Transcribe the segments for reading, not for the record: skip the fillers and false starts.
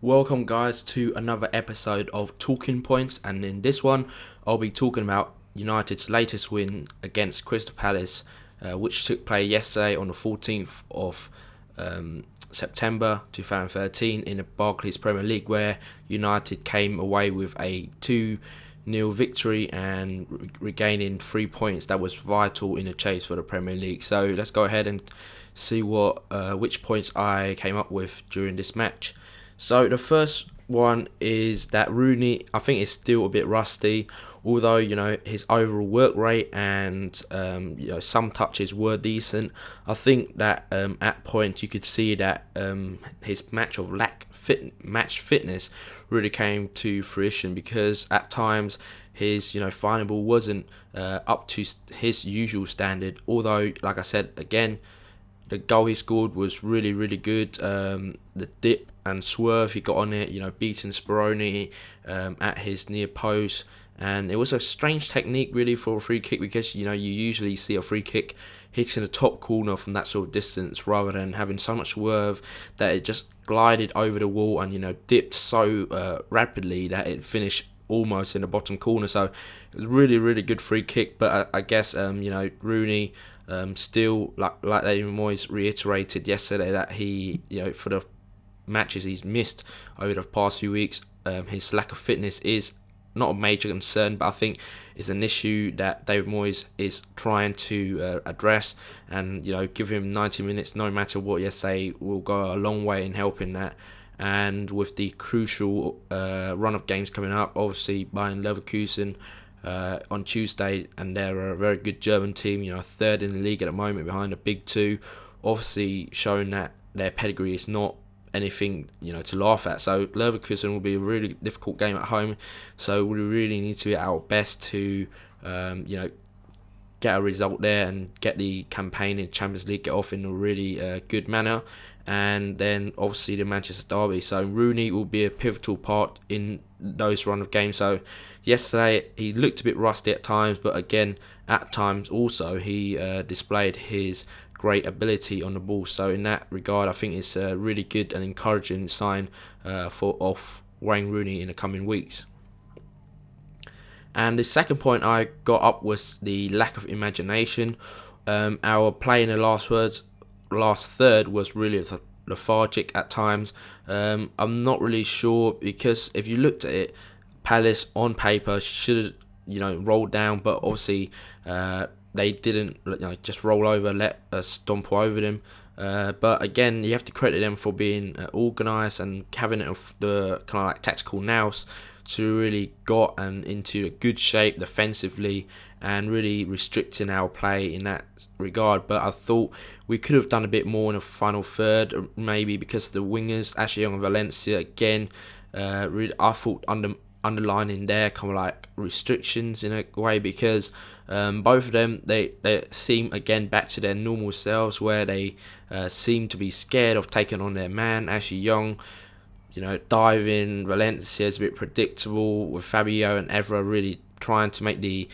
Welcome, guys, to another episode of Talking Points, and in this one, I'll be talking about United's latest win against Crystal Palace, which took place yesterday on the 14th of September 2013 in the Barclays Premier League, where United came away with a 2-0 victory and regaining 3 points that was vital in the chase for the Premier League. So let's go ahead and see which points I came up with during this match. So the first one is that Rooney, I think, is still a bit rusty, although his overall work rate and some touches were decent. I think that at points you could see that his match fitness really came to fruition, because at times his final ball wasn't up to his usual standard. Although, like I said again, the goal he scored was really, really good. The dip and swerve he got on it, beating Fellaini at his near post. And it was a strange technique, really, for a free kick, because, you usually see a free kick hitting the top corner from that sort of distance, rather than having so much swerve that it just glided over the wall and, dipped so rapidly that it finished almost in the bottom corner. So it was really, really good free kick. But I guess, Rooney, still, like David Moyes reiterated yesterday, that he, for the matches he's missed over the past few weeks, his lack of fitness is not a major concern, but I think it's an issue that David Moyes is trying to address, and give him 90 minutes no matter what yesterday will go a long way in helping that. And with the crucial run of games coming up, obviously Bayern Leverkusen on Tuesday, and they're a very good German team, third in the league at the moment behind the big two, obviously showing that their pedigree is not anything to laugh at. So Leverkusen will be a really difficult game at home, so we really need to be at our best to get a result there and get the campaign in Champions League get off in a really good manner. And then obviously the Manchester derby, so Rooney will be a pivotal part in those run of games. So yesterday he looked a bit rusty at times, but again at times also he displayed his great ability on the ball. So in that regard, I think it's a really good and encouraging sign of Wayne Rooney in the coming weeks. And the second point I got up was the lack of imagination. Our play in the last third was really lethargic at times. I'm not really sure, because if you looked at it, Palace on paper should have rolled down, but obviously they didn't just roll over, let us stomp over them. But again, you have to credit them for being organised and having it of the kind of like tactical nous to really got and into a good shape defensively, and really restricting our play in that regard. But I thought we could have done a bit more in the final third, maybe because of the wingers, Ashley Young and Valencia again. Really, I thought underlining their kind of like restrictions in a way, because both of them, they seem again back to their normal selves, where they seem to be scared of taking on their man. Ashley Young, diving. Valencia is a bit predictable, with Fabio and Evra really trying to make the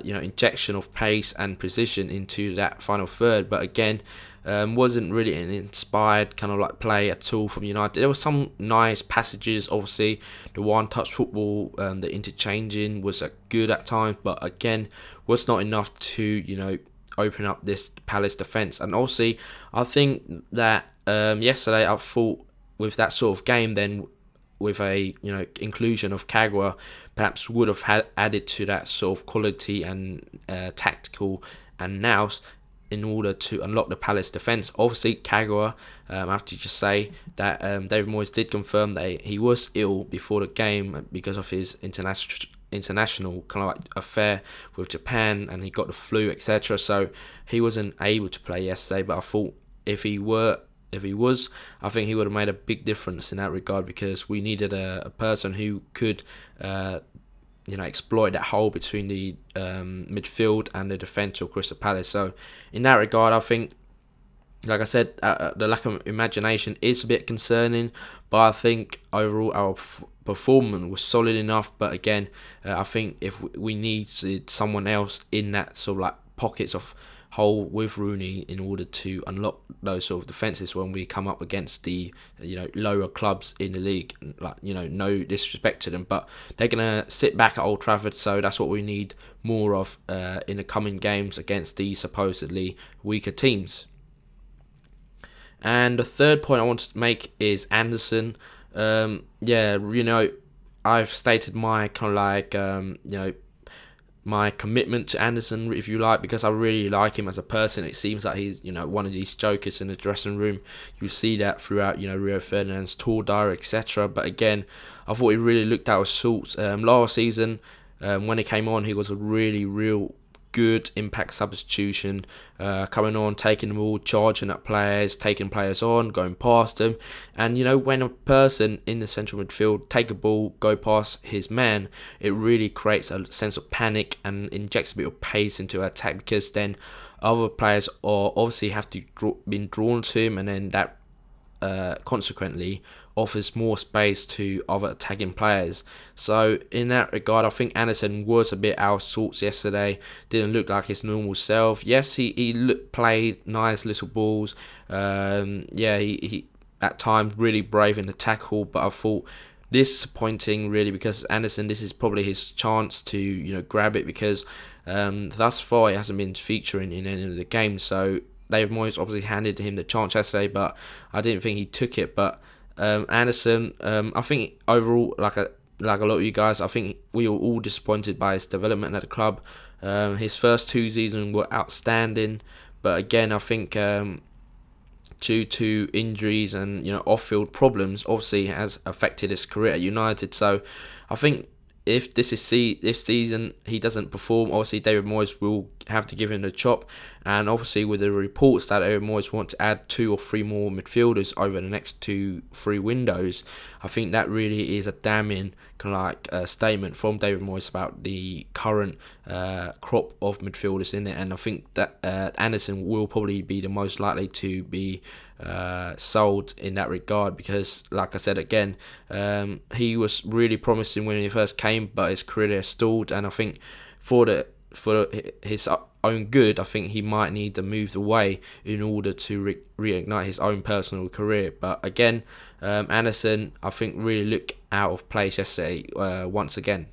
injection of pace and precision into that final third. But again, wasn't really an inspired kind of like play at all from United. There were some nice passages, obviously the one-touch football, the interchanging was good at times, but again was not enough to open up this Palace defence. And obviously I think that yesterday, I thought with that sort of game, then with a inclusion of Kagawa, perhaps would have added to that sort of quality and tactical and nous in order to unlock the Palace defence. Obviously Kagawa, I have to just say that David Moyes did confirm that he was ill before the game because of his international kind of like affair with Japan, and he got the flu, etc. So he wasn't able to play yesterday. But I thought if he was, I think he would have made a big difference in that regard, because we needed a person who could exploit that hole between the midfield and the defence of Crystal Palace. So in that regard, I think, like I said, the lack of imagination is a bit concerning, but I think overall our performance was solid enough. But again, I think if we needed someone else in that sort of like pockets of hole with Rooney in order to unlock those sort of defences when we come up against the lower clubs in the league. Like, no disrespect to them, but they're gonna sit back at Old Trafford, so that's what we need more of in the coming games against these supposedly weaker teams. And the third point I want to make is Anderson. I've stated my my commitment to Anderson, if you like, because I really like him as a person. It seems like he's, one of these jokers in the dressing room. You see that throughout, Rio Ferdinand's tour diary, etc. But again, I thought he really looked out of sorts. Last season, when he came on, he was a really, real good impact substitution, coming on, taking the ball, charging at players, taking players on, going past them. And when a person in the central midfield take a ball, go past his man, it really creates a sense of panic and injects a bit of pace into attack, because then other players are obviously have to be drawn to him, and then that consequently offers more space to other attacking players. So in that regard, I think Anderson was a bit out of sorts yesterday. Didn't look like his normal self. Yes, he played nice little balls. He at times really brave in the tackle, but I thought disappointing really, because Anderson, this is probably his chance to grab it, because thus far he hasn't been featuring in any of the games. So David Moyes obviously handed him the chance yesterday, but I didn't think he took it. But Anderson, I think overall, like a lot of you guys, I think we were all disappointed by his development at the club. His first 2 seasons were outstanding, but again, I think due to injuries and off-field problems, obviously has affected his career at United. So I think if this season he doesn't perform, obviously David Moyes will have to give him the chop. And obviously with the reports that David Moyes wants to add 2 or 3 more midfielders over the next 2-3 windows, I think that really is a damning statement from David Moyes about the current crop of midfielders in there. And I think that Anderson will probably be the most likely to be sold in that regard, because like I said again, he was really promising when he first came, but his career stalled. And I think for his own good, I think he might need to move away in order to reignite his own personal career. But again, Anderson, I think, really looked out of place yesterday once again.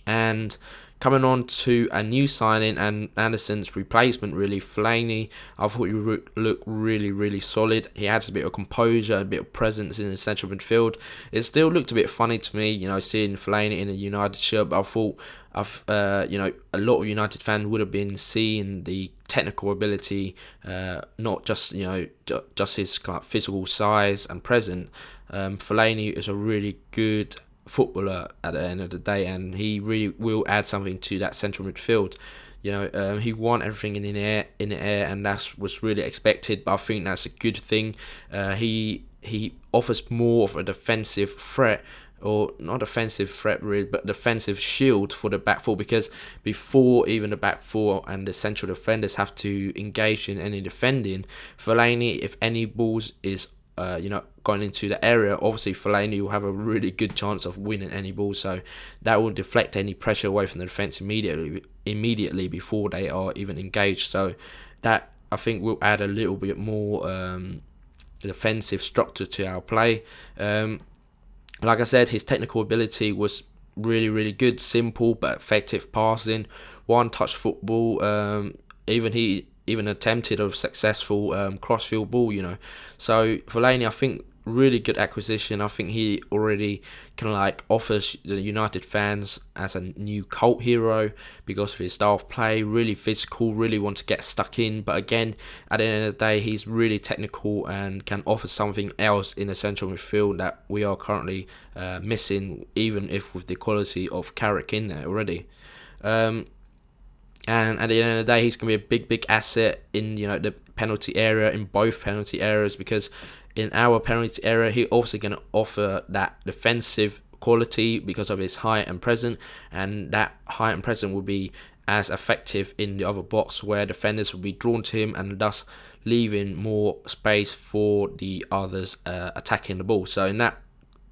And coming on to a new signing and Anderson's replacement, really, Fellaini, I thought he looked really, really solid. He had a bit of composure, a bit of presence in the central midfield. It still looked a bit funny to me, seeing Fellaini in a United shirt, but I thought a lot of United fans would have been seeing the technical ability, not just just his physical size and presence. Fellaini is a really good footballer at the end of the day, and he really will add something to that central midfield. He won everything in the air, and that was really expected. But I think that's a good thing. He offers more of a defensive threat, or not offensive threat really, but defensive shield for the back four, because before even the back four and the central defenders have to engage in any defending, Fellaini, if any balls is going into the area, obviously Fellaini will have a really good chance of winning any ball, so that will deflect any pressure away from the defence immediately before they are even engaged. So that, I think, will add a little bit more defensive structure to our play. Like I said, his technical ability was really, really good, simple but effective passing, one-touch football. Even attempted a successful cross-field ball, So Fellaini, I think, really good acquisition. I think he already offers the United fans as a new cult hero because of his style of play, really physical, really want to get stuck in. But again, at the end of the day, he's really technical and can offer something else in the central midfield that we are currently missing, even if with the quality of Carrick in there already. And at the end of the day, he's going to be a big, big asset in the penalty area, in both penalty areas, because in our penalty area, he's also going to offer that defensive quality because of his height and presence, and that height and presence will be as effective in the other box, where defenders will be drawn to him and thus leaving more space for the others attacking the ball. So in that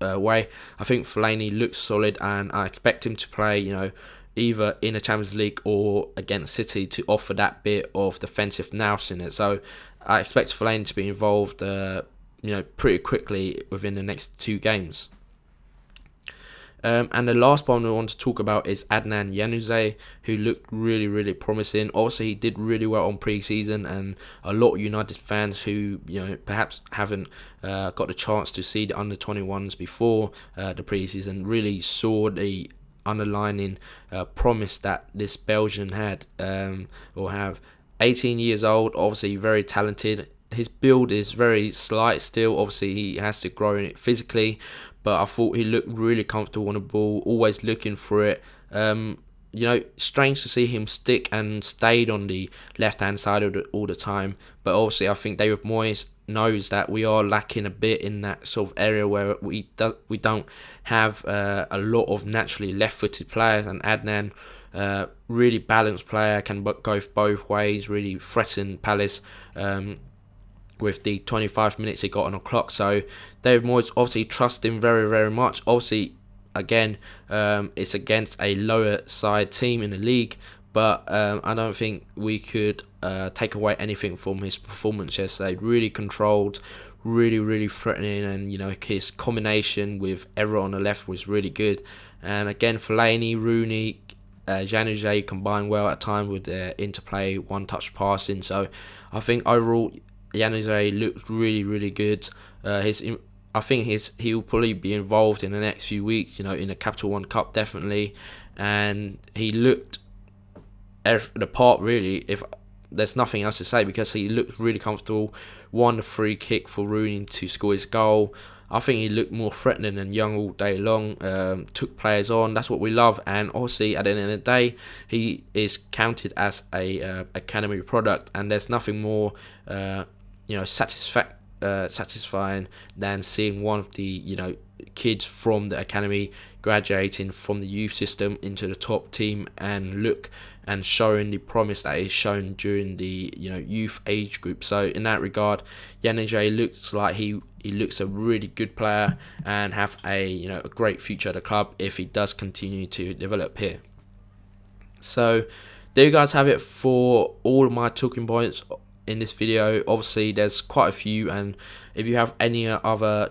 way, I think Fellaini looks solid, and I expect him to play, either in the Champions League or against City to offer that bit of defensive nous in it. So I expect Fellaini to be involved, pretty quickly within the next 2 games. And the last one we want to talk about is Adnan Januzaj, who looked really, really promising. Also, he did really well on pre-season, and a lot of United fans who perhaps haven't got the chance to see the under-21s before the pre-season really saw the underlining promise that this Belgian had or have. 18 years old, obviously very talented. His build is very slight still. Obviously, he has to grow in it physically, but I thought he looked really comfortable on the ball, always looking for it. Strange to see him stick and stayed on the left-hand side all the time. But obviously, I think David Moyes knows that we are lacking a bit in that sort of area where we don't have a lot of naturally left-footed players, and Adnan, really balanced player, can go both ways, really threaten Palace with the 25 minutes he got on the clock. So David Moyes obviously trusts him very, very much. Obviously, again, it's against a lower side team in the league, but I don't think we could take away anything from his performance yesterday. Really controlled, really, really threatening, and his combination with everyone on the left was really good. And again, Fellaini, Rooney, Januzaj combined well at times with their interplay, one-touch passing. So I think overall, Januzaj looks really, really good. I think he'll probably be involved in the next few weeks, in the Capital One Cup definitely, and he looked the part really. If there's nothing else to say, because he looked really comfortable. Won the free kick for Rooney to score his goal. I think he looked more threatening than Young all day long. Took players on. That's what we love. And obviously, at the end of the day, he is counted as a academy product, and there's nothing more satisfying than seeing one of the kids from the academy graduating from the youth system into the top team and showing the promise that is shown during the youth age group. So in that regard, Januzaj looks like he looks a really good player and have a great future at the club if he does continue to develop here. So there you guys have it for all of my talking points in this video. Obviously, there's quite a few, and if you have any other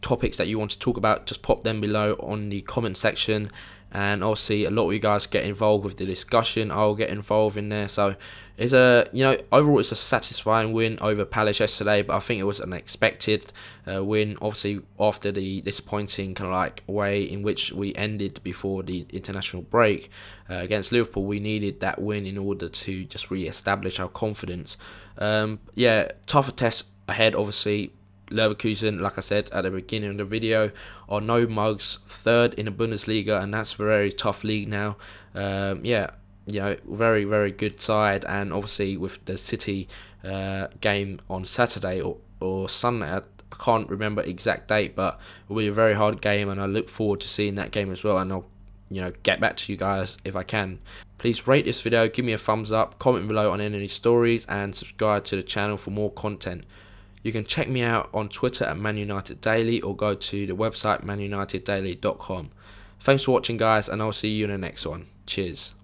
topics that you want to talk about, just pop them below on the comment section. And obviously, a lot of you guys get involved with the discussion. I'll get involved in there. So it's overall it's a satisfying win over Palace yesterday, but I think it was an expected win. Obviously, after the disappointing kind of way in which we ended before the international break against Liverpool, we needed that win in order to just re-establish our confidence. Tougher tests ahead, obviously. Leverkusen, like I said at the beginning of the video, are no mugs, 3rd in the Bundesliga, and that's a very tough league now. Very, very good side, and obviously with the City game on Saturday or Sunday, I can't remember exact date, but it will be a very hard game, and I look forward to seeing that game as well, and I'll get back to you guys if I can. Please rate this video, give me a thumbs up, comment below on any stories, and subscribe to the channel for more content. You can check me out on Twitter at ManUnitedDaily, or go to the website ManUnitedDaily.com. Thanks for watching, guys, and I'll see you in the next one. Cheers.